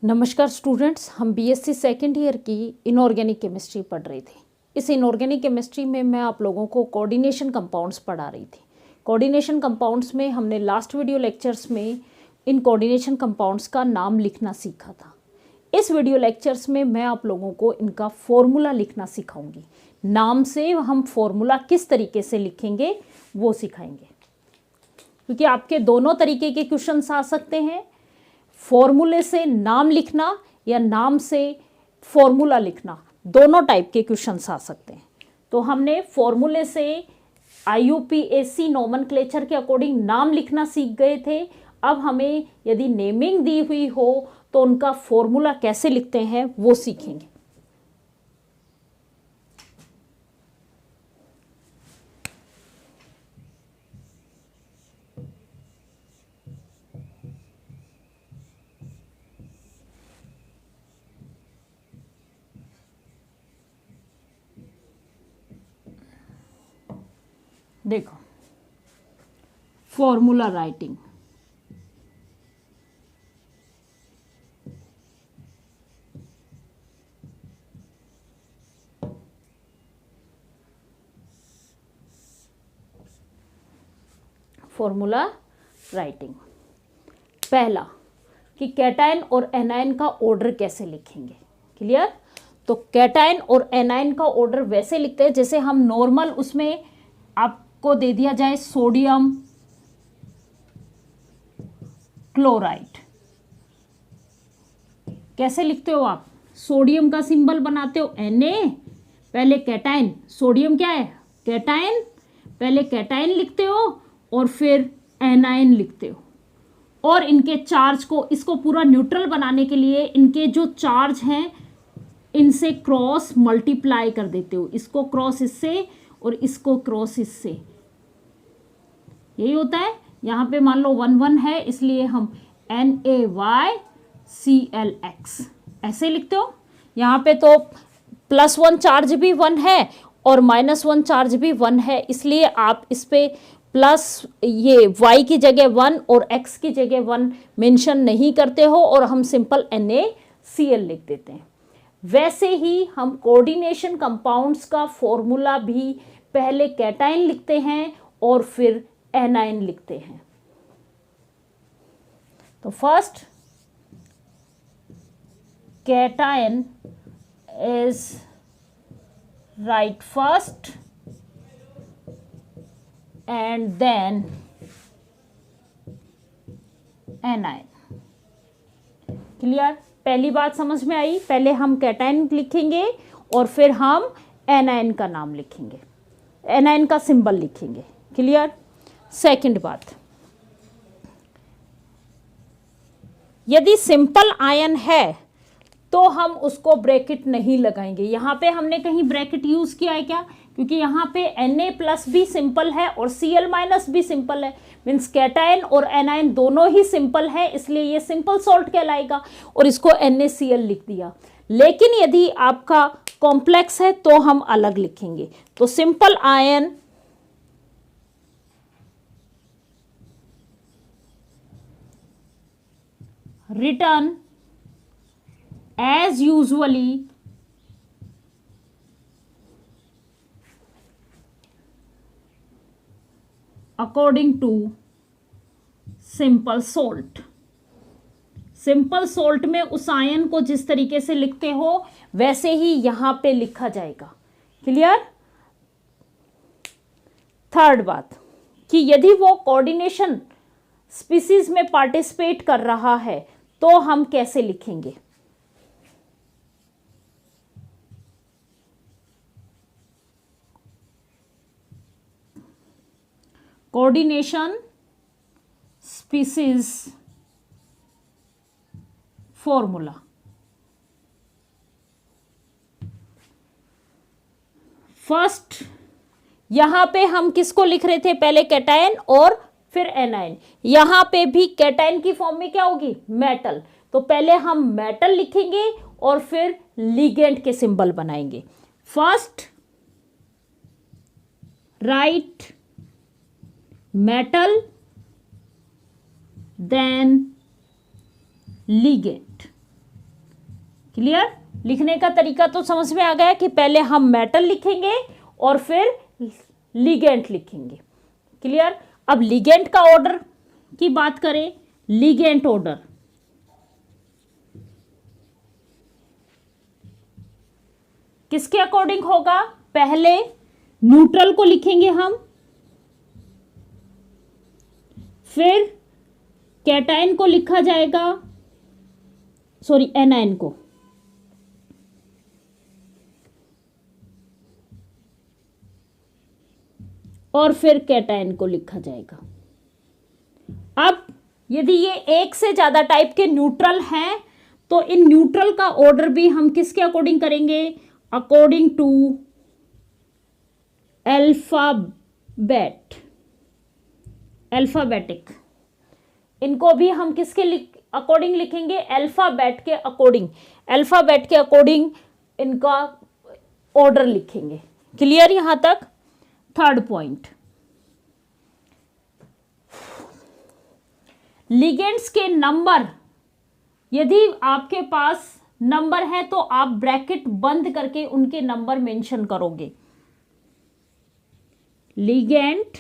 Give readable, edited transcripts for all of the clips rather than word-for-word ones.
नमस्कार स्टूडेंट्स, हम BSc second year की इनऑर्गेनिक केमिस्ट्री पढ़ रहे थे। इस इनऑर्गेनिक केमिस्ट्री में मैं आप लोगों को कोऑर्डिनेशन कंपाउंड्स पढ़ा रही थी। कोऑर्डिनेशन कंपाउंड्स में हमने लास्ट वीडियो लेक्चर्स में इन कोऑर्डिनेशन कंपाउंड्स का नाम लिखना सीखा था। इस वीडियो लेक्चर्स में मैं आप लोगों को इनका फॉर्मूला लिखना सिखाऊंगी। नाम से हम फॉर्मूला किस तरीके से लिखेंगे वो सिखाएंगे, क्योंकि आपके दोनों तरीके के क्वेश्चंस आ सकते हैं। फॉर्मूले से नाम लिखना या नाम से फॉर्मूला लिखना, दोनों टाइप के क्वेश्चंस आ सकते हैं। तो हमने फॉर्मूले से IUPAC नोमेनक्लेचर के अकॉर्डिंग नाम लिखना सीख गए थे। अब हमें यदि नेमिंग दी हुई हो तो उनका फॉर्मूला कैसे लिखते हैं वो सीखेंगे। देखो, फॉर्मूला राइटिंग। फॉर्मूला राइटिंग, पहला कि कैटायन और एनायन का ऑर्डर कैसे लिखेंगे। क्लियर? तो कैटायन और एनायन का ऑर्डर वैसे लिखते हैं जैसे हम नॉर्मल उसमें आपको दे दिया जाए सोडियम क्लोराइड। कैसे लिखते हो आप? सोडियम का सिंबल बनाते हो Na, पहले कैटायन। सोडियम क्या है? कैटायन। पहले कैटायन लिखते हो और फिर एनायन लिखते हो, और इनके चार्ज को, इसको पूरा न्यूट्रल बनाने के लिए इनके जो चार्ज हैं इनसे क्रॉस मल्टीप्लाई कर देते हो। इसको क्रॉस इससे और इसको क्रॉस इससे, यही होता है। यहाँ पे मान लो 1 1 है, इसलिए हम NaYClX ऐसे लिखते हो। यहाँ पे तो +1 चार्ज भी 1 है और -1 चार्ज भी 1 है, इसलिए आप इस पे प्लस ये y की जगह 1 और x की जगह 1 मेंशन नहीं करते हो और हम सिंपल NaCl लिख देते हैं। वैसे ही हम कोऑर्डिनेशन कंपाउंड्स का फॉर्मूला भी पहले कैटायन लिखते हैं और फिर एनायन लिखते हैं। तो first cation is right first and then anion. Clear? पहली बात समझ में आई? पहले हम कैटायन लिखेंगे और फिर हम एनायन का नाम लिखेंगे, एनायन का सिंबल लिखेंगे। क्लियर? सेकंड बात, यदि सिंपल आयन है तो हम उसको ब्रैकेट नहीं लगाएंगे। यहाँ पे हमने कहीं ब्रैकेट यूज किया है क्या? क्योंकि यहाँ पे Na+ भी सिंपल है और Cl- भी सिंपल है, मीन्स कैटायन और एनायन दोनों ही सिंपल है, इसलिए ये सिंपल सॉल्ट कहलाएगा और इसको NaCl लिख दिया। लेकिन यदि आपका कॉम्प्लेक्स है तो हम अलग लिखेंगे। तो simple ion written as usually according to simple salt. Simple salt में उस आयन को जिस तरीके से लिखते हो वैसे ही यहां पे लिखा जाएगा। क्लियर? थर्ड बात कि यदि वो कोऑर्डिनेशन स्पीसीज में पार्टिसिपेट कर रहा है तो हम कैसे लिखेंगे। Coordination species formula. फर्स्ट यहां पे हम किसको लिख रहे थे? पहले कैटायन और फिर एनायन। यहां पे भी कैटायन की फॉर्म में क्या होगी? मेटल। तो पहले हम मेटल लिखेंगे और फिर लिगेंड के सिंबल बनाएंगे। First write metal then ligand। Clear? लिखने का तरीका तो समझ में आ गया कि पहले हम मेटल लिखेंगे और फिर लिगेंड लिखेंगे। क्लियर? अब लिगेंड का ऑर्डर की बात करें, लिगेंड ऑर्डर किसके अकॉर्डिंग होगा? पहले न्यूट्रल को लिखेंगे हम, फिर कैटायन को लिखा जाएगा, सॉरी एनायन को, और फिर कैटायन को लिखा जाएगा। अब यदि ये एक से ज्यादा टाइप के न्यूट्रल हैं तो इन न्यूट्रल का ऑर्डर भी हम किसके अकॉर्डिंग करेंगे? According to alphabet, alphabetic. इनको भी हम किसके अकॉर्डिंग लिखेंगे? अल्फाबेट के अकॉर्डिंग, अल्फाबेट के अकॉर्डिंग इनका ऑर्डर लिखेंगे। क्लियर यहां तक? थर्ड पॉइंट, लिगेंड्स के नंबर, यदि आपके पास नंबर है तो आप ब्रैकेट बंद करके उनके नंबर मेंशन करोगे। Ligand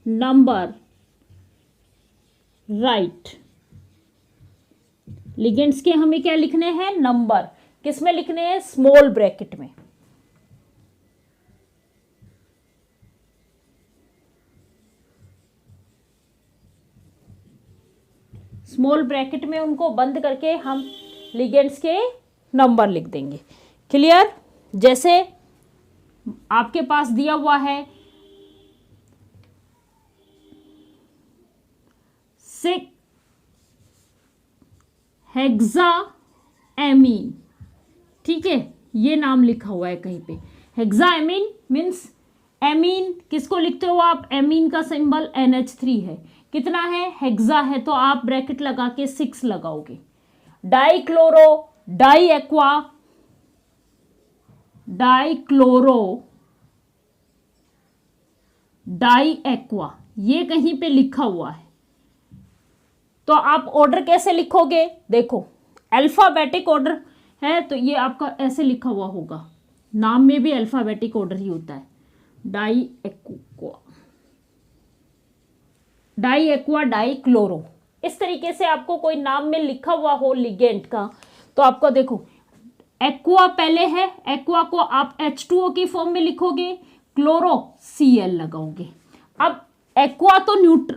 number, right. लिगेंड्स के हमें क्या लिखने हैं? नंबर। किस में लिखने हैं? स्मॉल ब्रैकेट में। स्मॉल ब्रैकेट में उनको बंद करके हम लिगेंड्स के नंबर लिख देंगे। क्लियर? जैसे आपके पास दिया हुआ है 6 हेक्साएमीन, ठीक है, ये नाम लिखा हुआ है कहीं पे। हेक्साएमीन मीन्स एमीन किसको लिखते हो आप? एमीन का सिंबल NH3 है। कितना है? हेक्सा है तो आप ब्रैकेट लगा के 6 लगाओगे। Dichloro, diaqua, dichloro, diaqua, ये कहीं पे लिखा हुआ है तो आप ऑर्डर कैसे लिखोगे? देखो अल्फाबेटिक ऑर्डर है तो ये आपका ऐसे लिखा हुआ होगा, नाम में भी अल्फाबेटिक ऑर्डर ही होता है। Diaqua, diaqua, dichloro, इस तरीके से आपको कोई नाम में लिखा हुआ हो लिगेंड का तो आपको देखो एक्वा पहले है, एक्वा को आप H2O की फॉर्म में लिखोगे, क्लोरो Cl लगाओगे। अब एक्वा तो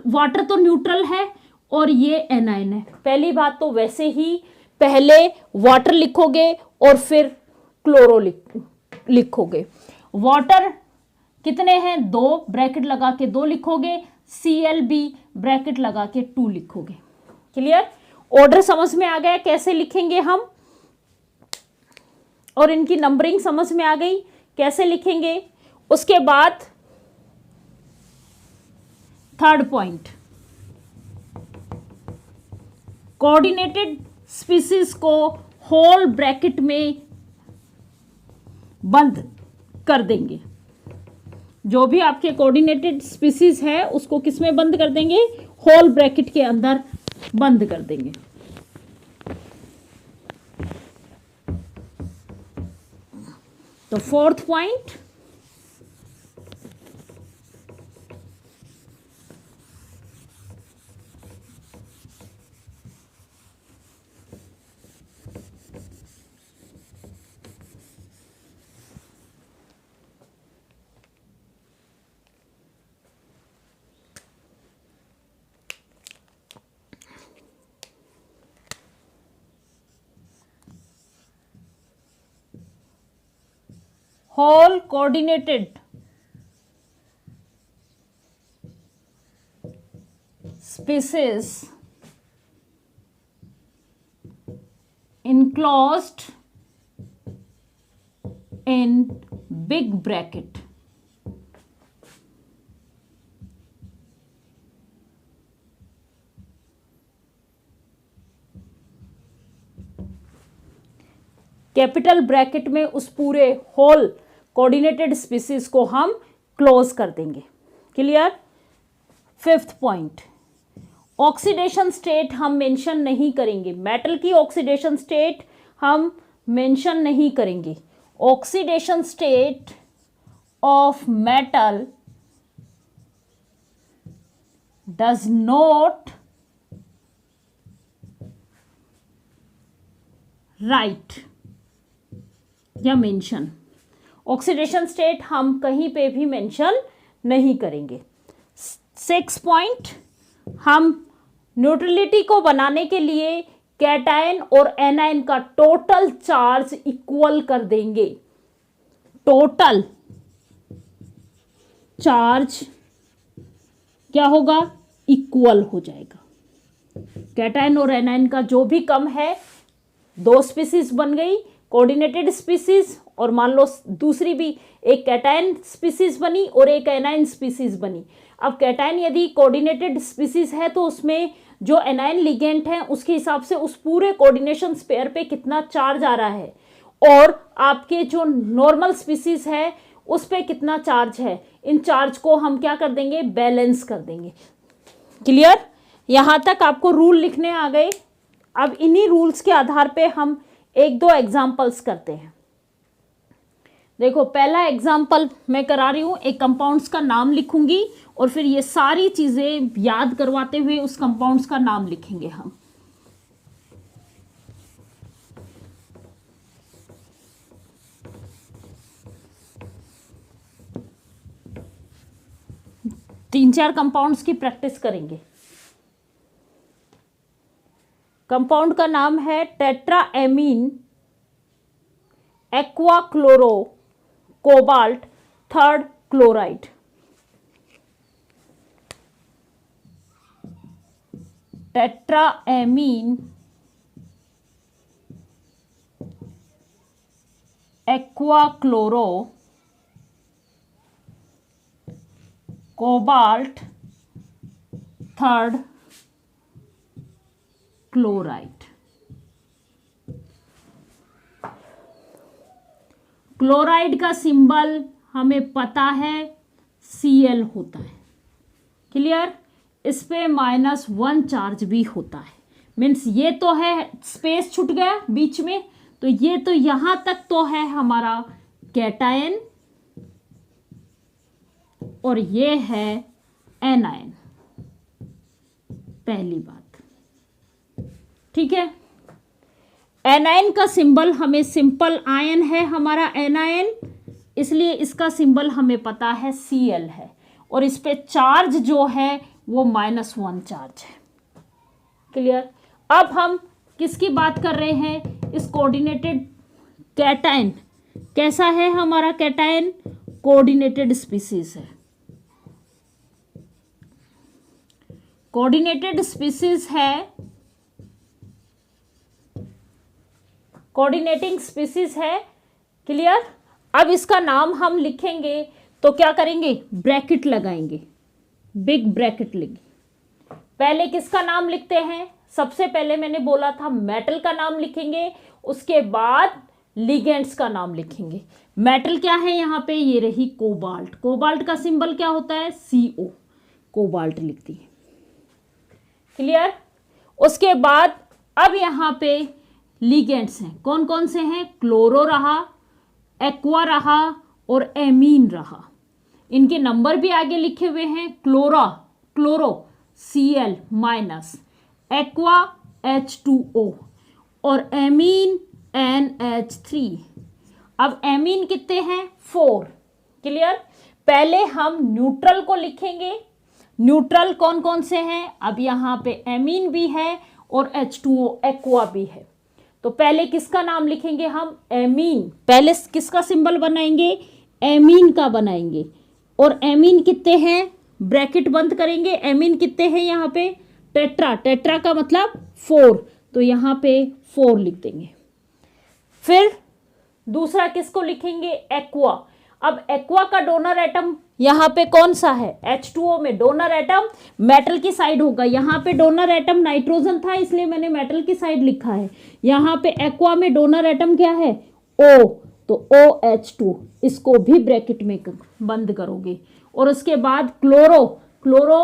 वाटर तो न्यूट्रल है और ये एनायन है। पहली बात तो वैसे ही पहले वाटर लिखोगे और फिर क्लोरो लिखोगे। वाटर कितने हैं? 2, ब्रैकेट लगा के 2 लिखोगे, Cl भी ब्रैकेट लगा के 2 लिखोगे। क्लियर? ऑर्डर समझ में आ गया कैसे लिखेंगे हम, और इनकी नंबरिंग समझ में आ गई कैसे लिखेंगे। उसके बाद थर्ड पॉइंट, कोऑर्डिनेटेड स्पीसीज को होल ब्रैकेट में बंद कर देंगे। जो भी आपके कोऑर्डिनेटेड स्पीसीज है उसको किस में बंद कर देंगे? होल ब्रैकेट के अंदर बंद कर देंगे। तो fourth point, whole coordinated species enclosed in big bracket capital bracket में उस पूरे होल कोऑर्डिनेटेड स्पीसीज को हम क्लोज कर देंगे। Clear? Fifth point, oxidation state हम मेंशन नहीं करेंगे, मेटल की ऑक्सीडेशन स्टेट हम मेंशन नहीं करेंगे। Oxidation state of metal does not right या मेंशन, ऑक्सीडेशन स्टेट हम कहीं पे भी मेंशन नहीं करेंगे। 6 पॉइंट, हम न्यूट्रलिटी को बनाने के लिए कैटायन और एनायन का टोटल चार्ज इक्वल कर देंगे। टोटल चार्ज क्या होगा, इक्वल हो जाएगा। कैटायन और एनायन का जो भी कम है, 2 स्पीसीज बन गई कोऑर्डिनेटेड स्पीसीज, और मान लो दूसरी भी एक कैटायन स्पीसीज बनी और एक एनायन स्पीसीज बनी। अब कैटायन यदि कोऑर्डिनेटेड स्पीसीज है तो उसमें जो एनायन लिगेंड है उसके हिसाब से उस पूरे कोऑर्डिनेशन पेयर पे कितना चार्ज आ रहा है, और आपके जो नॉर्मल स्पीसीज है उस पे कितना चार्ज है, इन चार्ज को हम क्या कर देंगे, बैलेंस कर देंगे। क्लियर, यहाँ तक आपको रूल लिखने आ गए। अब इन्हीं रूल्स के आधार पे हम 1-2 एग्जाम्पल्स करते हैं। देखो पहला एग्जाम्पल मैं करा रही हूँ, एक कंपाउंड्स का नाम लिखूंगी और फिर ये सारी चीजें याद करवाते हुए उस कंपाउंड्स का नाम लिखेंगे हम। तीन चार कंपाउंड्स की प्रैक्टिस करेंगे। कंपाउंड का नाम है tetraammine aqua chloro cobalt 3rd chloride. Tetraammine aqua chloro cobalt 3rd chloride. Chloride का सिंबल हमें पता है Cl होता है। क्लियर, इस पे -1 चार्ज भी होता है। मीन्स ये तो है, स्पेस छूट गया बीच में, तो ये तो यहां तक तो है हमारा कैटायन और ये है एनायन। पहली बात, ठीक है। एनायन का सिंबल हमें सिंपल आयन है हमारा एनायन, इसलिए इसका सिंबल हमें पता है Cl है, और इस पे चार्ज जो है वो -1 चार्ज है। क्लियर, अब हम किसकी बात कर रहे हैं, इस कोऑर्डिनेटेड कैटायन। कैसा है हमारा कैटायन, कोऑर्डिनेटेड स्पीसीज है। कोऑर्डिनेटेड स्पीसीज है, कोऑर्डिनेटिंग स्पीसीज है। क्लियर, अब इसका नाम हम लिखेंगे तो क्या करेंगे, ब्रैकेट लगाएंगे, बिग ब्रैकेट लेंगे। पहले किसका नाम लिखते हैं, सबसे पहले मैंने बोला था मेटल का नाम लिखेंगे, उसके बाद लिगेंड्स का नाम लिखेंगे। मेटल क्या है यहाँ पे, ये रही कोबाल्ट। कोबाल्ट का सिंबल क्या होता है, CO, कोबाल्ट लिखती है। क्लियर, उसके बाद अब यहाँ पे लिगेंड्स हैं, कौन कौन से हैं, क्लोरो रहा, एक्वा रहा और एमीन रहा। इनके नंबर भी आगे लिखे हुए हैं, chloro Cl minus, aqua H2O और एमीन NH3। अब एमीन कितने हैं, 4। क्लियर, पहले हम न्यूट्रल को लिखेंगे। न्यूट्रल कौन कौन से हैं, अब यहाँ पे एमीन भी है और H2O एक्वा भी है। तो पहले किसका नाम लिखेंगे हम, एमीन। पहले किसका सिंबल बनाएंगे, एमीन का बनाएंगे। और एमीन कितने हैं, ब्रैकेट बंद करेंगे, एमीन कितने हैं यहाँ पे, टेट्रा का मतलब 4, तो यहाँ पे 4 लिख देंगे। फिर दूसरा किसको लिखेंगे, एक्वा। अब एक्वा का डोनर एटम यहाँ पे कौन सा है, H2O में डोनर एटम मेटल की साइड होगा। यहाँ पे डोनर एटम नाइट्रोजन था इसलिए मैंने मेटल की साइड लिखा है। यहाँ पे एक्वा में डोनर एटम क्या है, O, तो OH2, इसको भी ब्रैकेट में बंद करोगे। और उसके बाद क्लोरो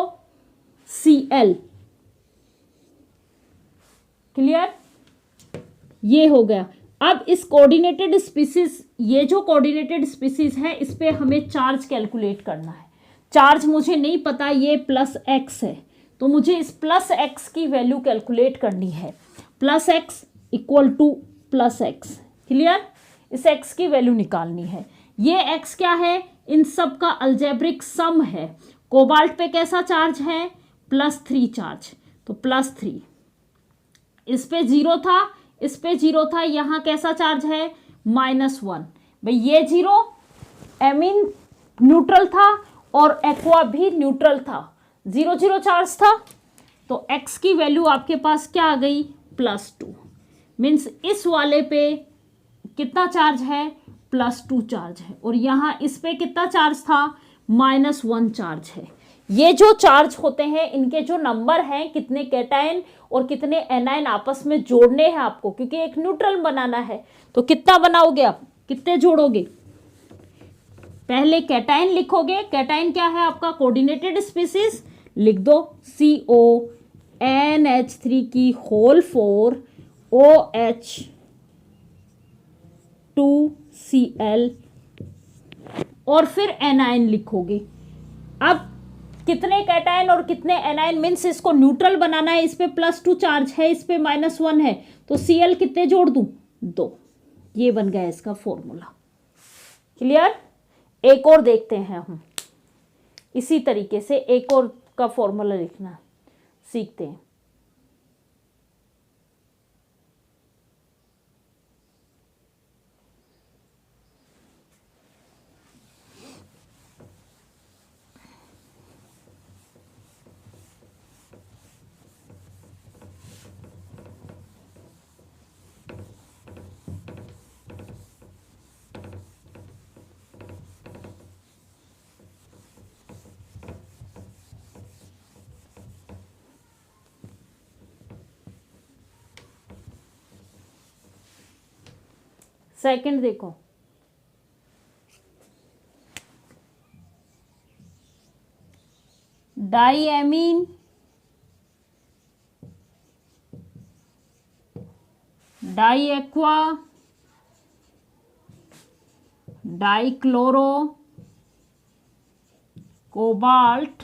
Cl, क्लियर, ये हो गया। अब इस कोऑर्डिनेटेड स्पीसीज, ये जो कोऑर्डिनेटेड स्पीसीज है इस पे हमें चार्ज कैलकुलेट करना है। चार्ज मुझे नहीं पता, ये प्लस एक्स है, तो मुझे इस प्लस एक्स की वैल्यू कैलकुलेट करनी है। Plus x equal two plus x, clear, इस एक्स की वैल्यू निकालनी है। ये एक्स क्या है, इन सब का अलजेब्रिक सम है। कोबाल्ट पे कैसा चार्ज है, +3 चार्ज, तो +3। इस पे 0 था, इस पे 0 था, यहाँ कैसा चार्ज है, -1। भाई ये 0 एमीन न्यूट्रल था और एक्वा भी न्यूट्रल था, 0 0 चार्ज था, तो x की वैल्यू आपके पास क्या आ गई, +2। मीन्स इस वाले पे कितना चार्ज है, +2 चार्ज है, और यहाँ इस पे कितना चार्ज था, -1 चार्ज है। ये जो चार्ज होते हैं इनके जो नंबर हैं, कितने कैटायन और कितने एनायन आपस में जोड़ने हैं आपको, क्योंकि एक न्यूट्रल बनाना है, तो कितना बनाओगे आप, कितने जोड़ोगे, पहले कैटायन लिखोगे। कैटायन क्या है आपका, कोऑर्डिनेटेड स्पीसीज, लिख दो CONH3 की होल 4 OH2Cl, और फिर एनायन लिखोगे। अब कितने कैटायन और कितने एनायन, मीन्स इसको न्यूट्रल बनाना है, इस पे +2 चार्ज है, इस पे -1 है, तो Cl कितने जोड़ दूं, 2। ये बन गया इसका फॉर्मूला। क्लियर, एक और देखते हैं हम, इसी तरीके से एक और का फॉर्मूला लिखना सीखते हैं। सेकंड देखो, डाईएमीन डाईएक्वा डाईक्लोरो कोबाल्ट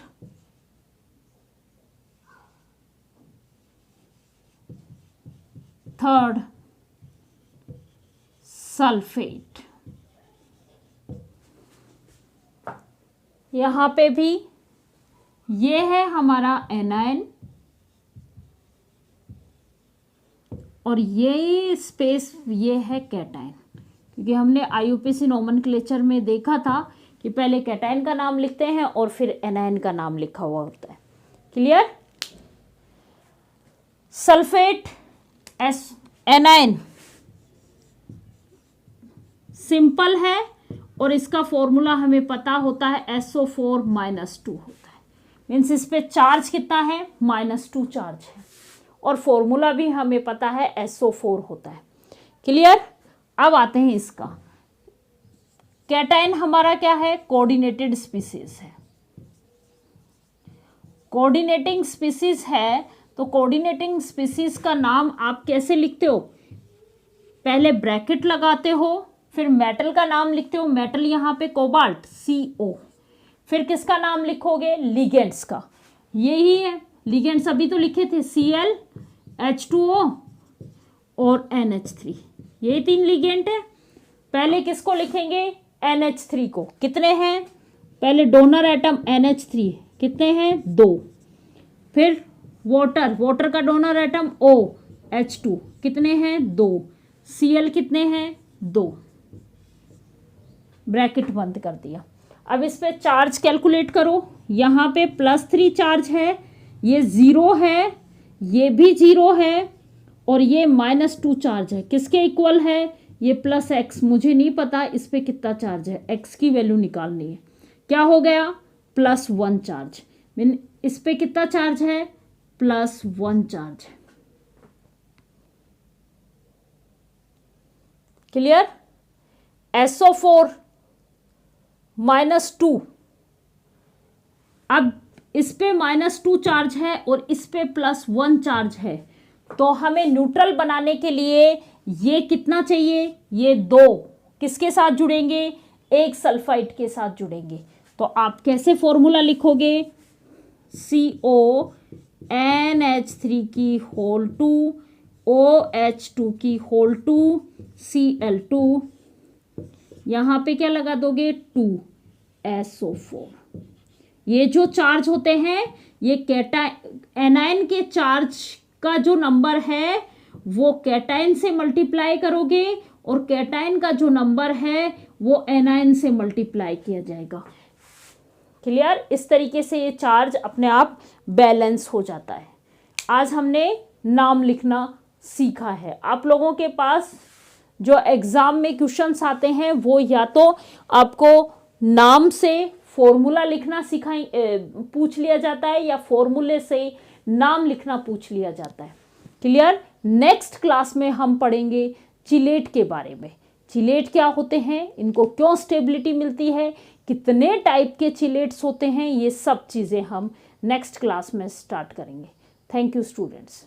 थर्ड सल्फेट। यहाँ पे भी ये है हमारा एनायन और ये स्पेस ये है कैटायन, क्योंकि हमने IUPAC नोमेनक्लेचर में देखा था कि पहले कैटायन का नाम लिखते हैं और फिर एनायन का नाम लिखा हुआ होता है। क्लियर, सल्फेट एनायन सिंपल है और इसका फॉर्मूला हमें पता होता है, SO4 -2 होता है। मीन्स इस पे चार्ज कितना है, -2 चार्ज है, और फॉर्मूला भी हमें पता है SO4 होता है। क्लियर, अब आते हैं इसका। कैटायन हमारा क्या है, कोऑर्डिनेटेड स्पीसीज है। कोऑर्डिनेटिंग स्पीसीज है, तो कोऑर्डिनेटिंग स्पीसीज का नाम आप कैसे लिखते हो, पहले ब्रैकेट लगाते हो, फिर मेटल का नाम लिखते हो, मेटल यहाँ पे कोबाल्ट CO, फिर किसका नाम लिखोगे, लिगेंड्स का। यही है लिगेंड्स, अभी तो लिखे थे Cl H2O और NH3, ये 3 लिगेंड है। पहले किसको लिखेंगे, NH3 को, कितने हैं, पहले डोनर एटम NH3 कितने हैं, 2, फिर वाटर का डोनर एटम OH2 कितने हैं, 2, Cl कितने हैं, 2, ब्रैकेट बंद कर दिया। अब इस पे चार्ज कैलकुलेट करो, यहाँ पे +3 चार्ज है, ये 0 है, ये भी 0 है, और ये -2 चार्ज है, किसके इक्वल है, ये +x, मुझे नहीं पता इस पे कितना चार्ज है, x की वैल्यू निकालनी है। क्या हो गया, +1 चार्ज, मीन इस पे कितना चार्ज है, +1 चार्ज है। क्लियर, SO4 -2, अब इस पे -2 चार्ज है और इस पे +1 चार्ज है, तो हमें न्यूट्रल बनाने के लिए ये कितना चाहिए, ये 2 किसके साथ जुड़ेंगे, एक सल्फाइड के साथ जुड़ेंगे। तो आप कैसे फॉर्मूला लिखोगे, CONH3 की होल 2 OH2 की होल 2 Cl2, यहाँ पे क्या लगा दोगे 2SO4। ये जो चार्ज होते हैं ये एनायन के चार्ज का जो नंबर है वो कैटायन से मल्टीप्लाई करोगे और कैटायन का जो नंबर है वो एनायन से मल्टीप्लाई किया जाएगा। क्लियर? इस तरीके से ये चार्ज अपने आप बैलेंस हो जाता है। आज हमने नाम लिखना सीखा है। आप लोगों के पास जो एग्जाम में क्वेश्चंस आते हैं वो या तो आपको नाम से फॉर्मूला लिखना पूछ लिया जाता है या फॉर्मूले से नाम लिखना पूछ लिया जाता है। क्लियर? नेक्स्ट क्लास में हम पढ़ेंगे चिलेट के बारे में। चिलेट क्या होते हैं, इनको क्यों स्टेबिलिटी मिलती है, कितने टाइप के चिलेट्स होते हैं, ये सब चीज़ें हम नेक्स्ट क्लास में स्टार्ट करेंगे। Thank you students.